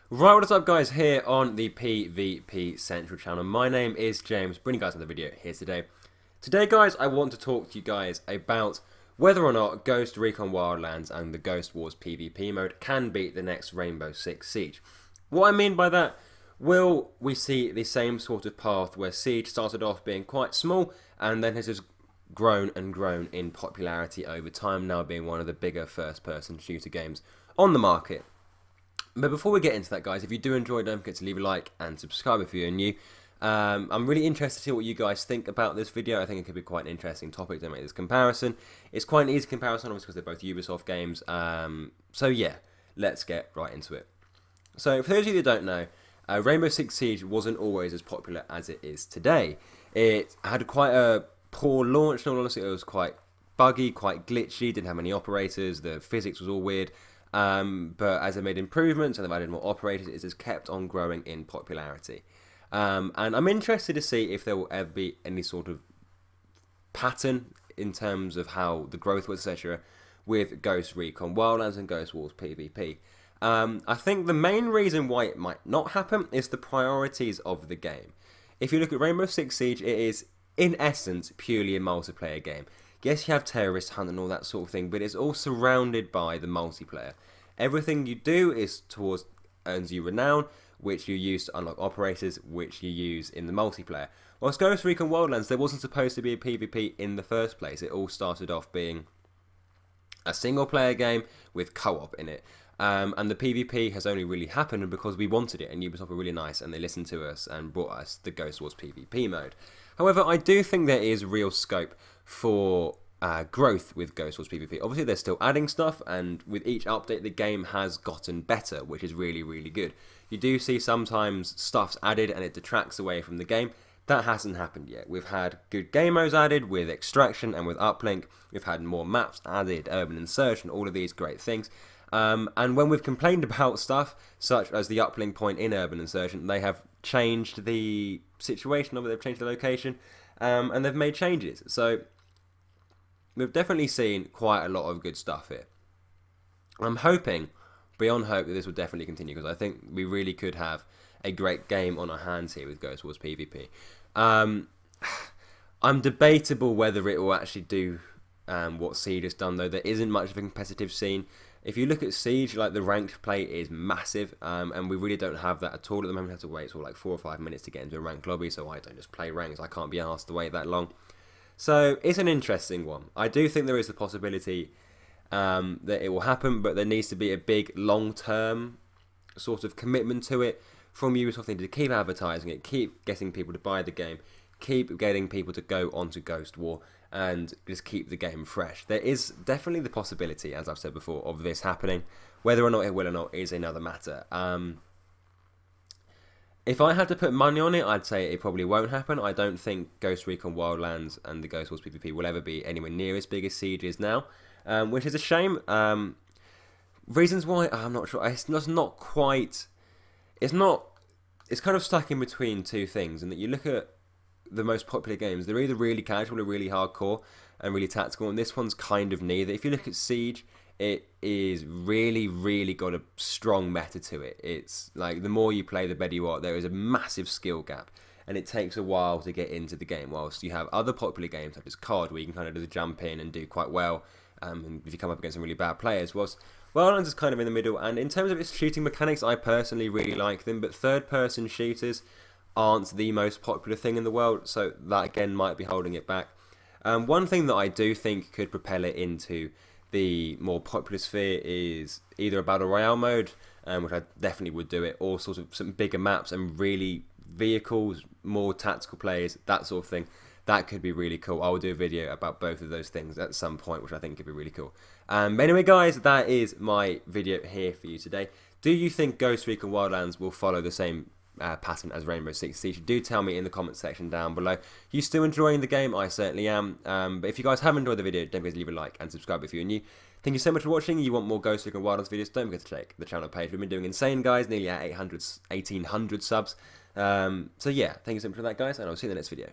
Right, what is up guys, here on the PvP Central channel. My name is James, bringing you guys another video here today. Today guys, I want to talk to you guys about whether or not Ghost Recon Wildlands and the Ghost Wars PvP mode can beat the next Rainbow Six Siege. What I mean by that, will we see the same sort of path where Siege started off being quite small and then has just grown and grown in popularity over time, now being one of the bigger first-person shooter games on the market? But before we get into that, guys, if you do enjoy, don't forget to leave a like and subscribe if you're new. I'm really interested to see what you guys think about this video. I think it could be quite an interesting topic to make this comparison. It's quite an easy comparison, obviously, because they're both Ubisoft games. So yeah, let's get right into it. So for those of you that don't know, Rainbow Six Siege wasn't always as popular as it is today. It had quite a poor launch, in all honesty. It was quite buggy, quite glitchy, didn't have many operators, the physics was all weird. But as they made improvements and they've added more operators, it has kept on growing in popularity. And I'm interested to see if there will ever be any sort of pattern in terms of how the growth was, etc., with Ghost Recon Wildlands and Ghost Wars PvP. I think the main reason why it might not happen is the priorities of the game. If you look at Rainbow Six Siege, it is, in essence, purely a multiplayer game. Yes, you have terrorist hunt and all that sort of thing, but it's all surrounded by the multiplayer. Everything you do is earns you renown, which you use to unlock operators, which you use in the multiplayer. Whilst Ghost Recon Wildlands, there wasn't supposed to be a PvP in the first place. It all started off being a single player game with co-op in it. And the PvP has only really happened because we wanted it, and Ubisoft were really nice and they listened to us and brought us the Ghost Wars PvP mode. However, I do think there is real scope for growth with Ghost Wars PvP. Obviously, they're still adding stuff, and with each update, the game has gotten better, which is really, really good. You do see sometimes stuff's added and it detracts away from the game. That hasn't happened yet. We've had good game modes added with Extraction and with Uplink. We've had more maps added, Urban Insertion, all of these great things. And when we've complained about stuff, such as the uplink point in Urban Insertion, they have changed the situation of it, they've changed the location, and they've made changes. So we've definitely seen quite a lot of good stuff here. I'm hoping, beyond hope, that this will definitely continue, because I think we really could have a great game on our hands here with Ghost Wars PvP. I'm debatable whether it will actually do what Siege has done, though. There isn't much of a competitive scene. If you look at Siege, like, the ranked play is massive, and we really don't have that at all at the moment. We have to wait for like 4 or 5 minutes to get into a ranked lobby, so I don't just play ranks. I can't be asked to wait that long. So it's an interesting one. I do think there is the possibility that it will happen, but there needs to be a big long-term sort of commitment to it from Ubisoft. They need to keep advertising it, keep getting people to buy the game, keep getting people to go onto Ghost War, and just keep the game fresh. There is definitely the possibility, as I've said before, of this happening. Whether or not it will or not is another matter. If I had to put money on it, I'd say it probably won't happen. I don't think Ghost Recon Wildlands and the Ghost Wars PvP will ever be anywhere near as big as Siege is now, which is a shame. Reasons why, I'm not sure. It's not quite... It's kind of stuck in between two things, and that you look at the most popular games, they're either really casual or really hardcore and really tactical, and this one's kind of neither. If you look at Siege, it is really, really got a strong meta to it. It's like, the more you play, the better you are. There is a massive skill gap, and it takes a while to get into the game, whilst you have other popular games such as COD, where you can kind of do the jump in and do quite well, and if you come up against some really bad players. Whilst Wildlands is kind of in the middle, and in terms of its shooting mechanics, I personally really like them, but third-person shooters aren't the most popular thing in the world, so that again might be holding it back. One thing that I do think could propel it into the more popular sphere is either a battle royale mode, which I definitely would do it, or sort of some bigger maps and really vehicles, more tactical players, that sort of thing. That could be really cool. I will do a video about both of those things at some point, which I think could be really cool. But anyway, guys, that is my video here for you today. Do you think Ghost Recon Wildlands will follow the same pattern as Rainbow Six Siege? Do tell me in the comment section down below. You still enjoying the game? I certainly am. But if you guys have enjoyed the video, don't forget to leave a like and subscribe if you're new. Thank you so much for watching. You want more Ghost Recon Wildlands videos, don't forget to check the channel page. We've been doing insane, guys, nearly at 1800 subs. So yeah, thank you so much for that, guys, and I'll see you in the next video.